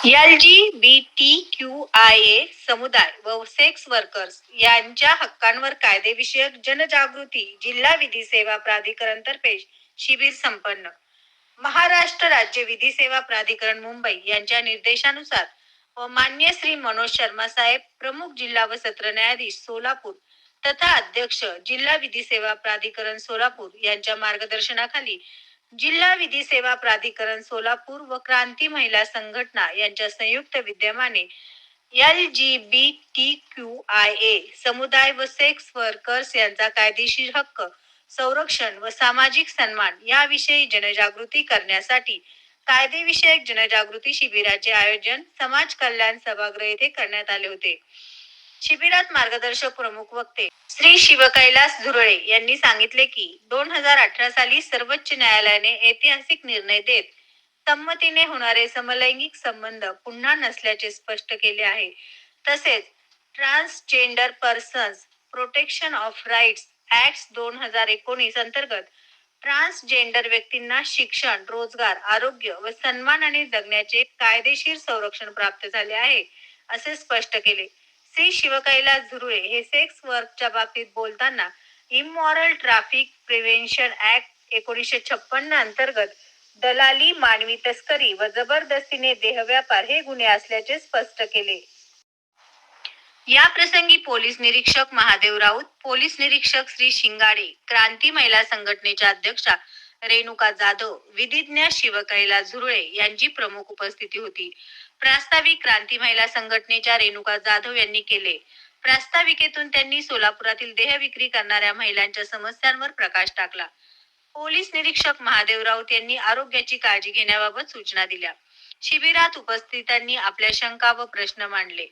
LGBTQIA समुदाय व sex workers यांच्या हक्कांवर कायदेविषयक जनजागृती जिल्हा विधी सेवा प्राधिकरण तर्फे शिबिर संपन्न. महाराष्ट्र राज्य विधी सेवा प्राधिकरण मुंबई यांच्या निर्देशानुसार व मान्य श्री मनोज शर्मा साहेब, प्रमुख जिल्हा व सत्र न्यायाधीश सोलापूर तथा अध्यक्ष जिल्हा विधी सेवा प्राधिकरण सोलापूर यांच्या मार्गदर्शनाखाली जिल्हा विधी सेवा प्राधिकरण सोलापूर व क्रांती महिला संघटना यांच्या संयुक्त विद्यमाने LGBTQIA समुदाय व सेक्स वर्कर्स यांचा कायदेशीर हक्क, संरक्षण व सामाजिक सन्मान याविषयी जनजागृती करण्यासाठी कायदेविषयक जनजागृती शिबिराचे आयोजन समाज कल्याण सभागृह येथे करण्यात आले होते. शिबिरात मार्गदर्शक प्रमुख वक्ते श्री शिवकैलास झुरळे यांनी सांगितले की 2018 साली सर्वोच्च न्यायालयाने ऐतिहासिक निर्णय देत संमतीने होणारे समलैंगिक संबंध पुन्हा नसल्याचे स्पष्ट केले आहे. तसेच transgender persons protection of rights act 2019 अंतर्गत ट्रान्सजेंडर व्यक्तींना शिक्षण, रोजगार, आरोग्य व सन्मानाने जगण्याचे कायदेशीर संरक्षण प्राप्त झाले आहे असे स्पष्ट केले. श्री शिवकैलास झुरळे हे सेक्स वर्कच्या बाबतीत बोलताना इमॉरल ट्रॅफिक प्रिव्हेन्शन ऍक्ट 1956 अंतर्गत दलाली, मानवी तस्करी व जबरदस्तीने देहव्यापार हे गुन्हे असल्याचे स्पष्ट केले. या प्रसंगी पोलीस निरीक्षक महादेव राऊत, पोलीस निरीक्षक श्री शिंगाडे, क्रांती महिला संघटनेच्या अध्यक्षा रेणुका जाधव, विधिज्ञ शिवकैलास झुरळे यांची प्रमुख उपस्थिती होती. प्रास्ताविक क्रांती महिला संघटनेच्या रेणुका जाधव यांनी केले. प्रास्ताविकेतून त्यांनी सोलापुरातील देह विक्री करणाऱ्या महिलांच्या समस्यांवर प्रकाश टाकला. पोलीस निरीक्षक महादेव राऊत यांनी आरोग्याची काळजी घेण्याबाबत सूचना दिल्या. शिबिरात उपस्थितांनी आपल्या शंका व प्रश्न मांडले.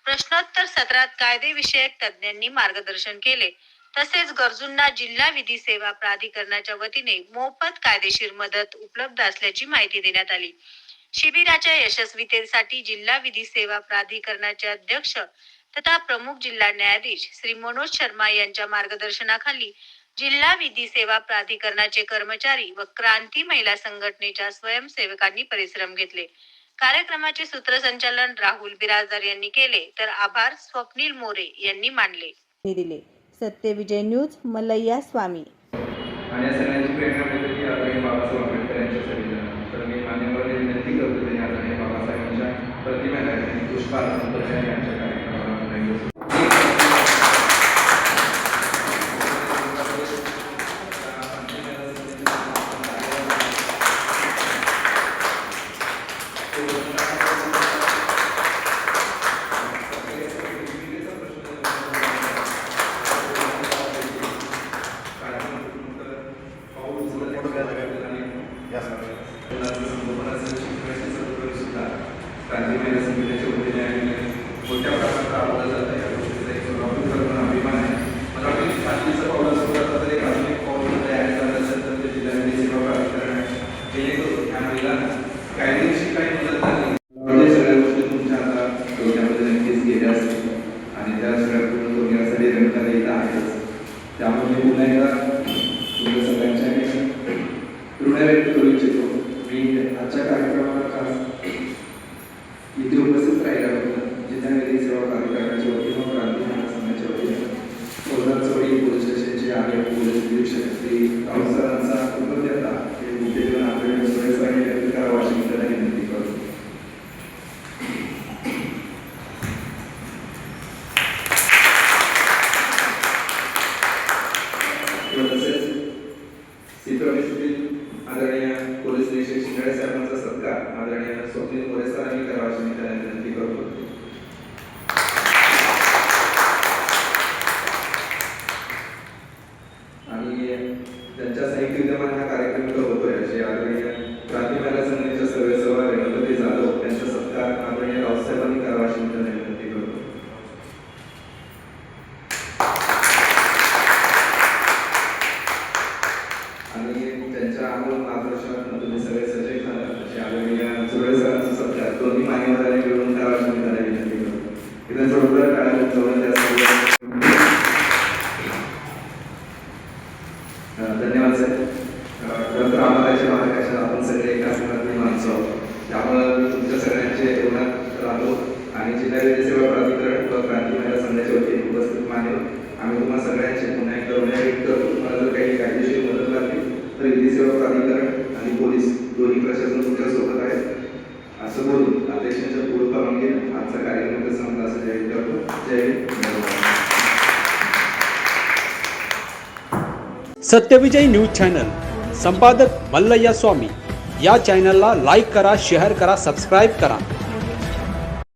प्रश्नोत्तर सत्रात कायदेविषयक तज्ज्ञांनी मार्गदर्शन केले. तसेच गरजूंना जिल्हा विधी सेवा प्राधिकरणाच्या वतीने मोफत कायदेशीर मदत उपलब्ध असल्याची माहिती देण्यात आली. शिबिराच्या यशस्वीतेसाठी जिल्हा विधी सेवा प्राधिकरणाचे अध्यक्ष तथा प्रमुख जिल्हा न्यायाधीश श्री मनोज शर्मा यांच्या मार्गदर्शनाखाली जिल्हा विधी सेवा प्राधिकरणाचे कर्मचारी व क्रांती महिला संघटनेच्या स्वयंसेवकांनी परिश्रम घेतले. कार्यक्रमाचे सूत्रसंचालन राहुल बिराजदार यांनी केले तर आभार स्वप्नील मोरे यांनी मानले. दिले. सत्यविजय न्यूज, मल्लय्या स्वामी. आणि या सगळ्यांची प्रेरणा मिळते की आदरणीय बाबासाहेब आंबेडकर यांच्या संविधानात. तर मी मान्यवर विनंती करतो त्यांनी आदरणीय बाबासाहेबांच्या प्रतिमेला पुष्पार्पण करून यांच्या कार्यक्रमाला क्रांती महिला संघटनेच्या वतीने मोठ्या प्रमाणात राबवलं जातं. या गोष्टीचा एक सोलापूर करून अभिमान आहे. मला वाटतं क्रांतीचं पाऊल असं तर एक आधुनिक पाऊल तयार झालं असेल तर ते जिल्हा विधी सेवा प्राधिकरण आहे. जेणेकरून ह्या महिलांना कायदेशीर काही मदत झाली म्हणजे सगळ्या गोष्टी तुमच्या आता डोक्यामध्ये नक्कीच गेल्या असतील आणि त्या सगळ्या पूर्ण करून यासाठी रेणुका इथं आहेच. त्यामुळे मी पुन्हा एकदा तुमच्या सगळ्यांच्या ऋण व्यक्त करू इच्छितो. मी आजच्या कार्यक्रमाला खास इथे उपस्थित राहिल्याबद्दल जिल्हा विधी सेवा प्राधिकरणाच्या वतीनं व क्रांती महिला संघाच्या वतीनं चौदाचवाडी पोलीस स्टेशनचे आगे पोलीस निरीक्षक श्री राऊत सरांचा कृतज्ञता हे मुख्यत्वे आपल्याकडे सुरेशवाणी व्यक्त करावं अशी मी त्यांना विनंती करतो. तसेच चित्रपटीतील आदरणीय पोलीस निरीक्षक शिंगाडे साहेबांचा सत्कार आदरणीय स्वप्नील मोरे सरांनी करावा अशी मी त्यांना विनंती करतो. आणि त्यांच्या संयुक्त विद्यमान हा कार्यक्रम इथं होतोय असे आदरणीय क्रांती महिला संघटनेच्या सर्वेसर्वा रेणुकाताई जाधव यांचा सत्कार आदरणीय रावसाहेबांनी करावा अशी मी त्यांना विनंती करतो. आणि त्यांच्या अमोल मार्गदर्शनातून तुम्ही सगळे सजग झाला असे आदरणीय झुरळे सरांचा सत्कार दोन्ही मान्यवरांनी मिळून करावा अशी मी त्यांना विनंती करतो. इथं जोरदार काळात जवळ धन्यवाद साहेब. खरं तर आम्हाला आपण सगळे एका संघातली माणसं आहोत. त्यामुळं मी तुमच्या सगळ्यांचे ऋणात राहतो आणि जिल्हा विधी सेवा प्राधिकरण व क्रांती महिला संघाच्या वतीने उपस्थित मान्यवर आम्ही तुम्हाला सगळ्यांचे पुन्हा एकदा विनंती करतो. तुम्हाला जर काही कायदेशीर मदत लागली तर विधी सेवा प्राधिकरण आणि पोलीस दोन्ही प्रशासन तुमच्या सोबत आहेत असं बोलून अध्यक्षांच्या पूर्ण परवानगीने आजचा कार्यक्रम संपला असं जाहीर करतो. जय हिंद. सत्यविजय न्यूज चॅनल संपादक मल्लय्या स्वामी या चॅनलला लाईक करा, शेअर करा, सबस्क्राईब करा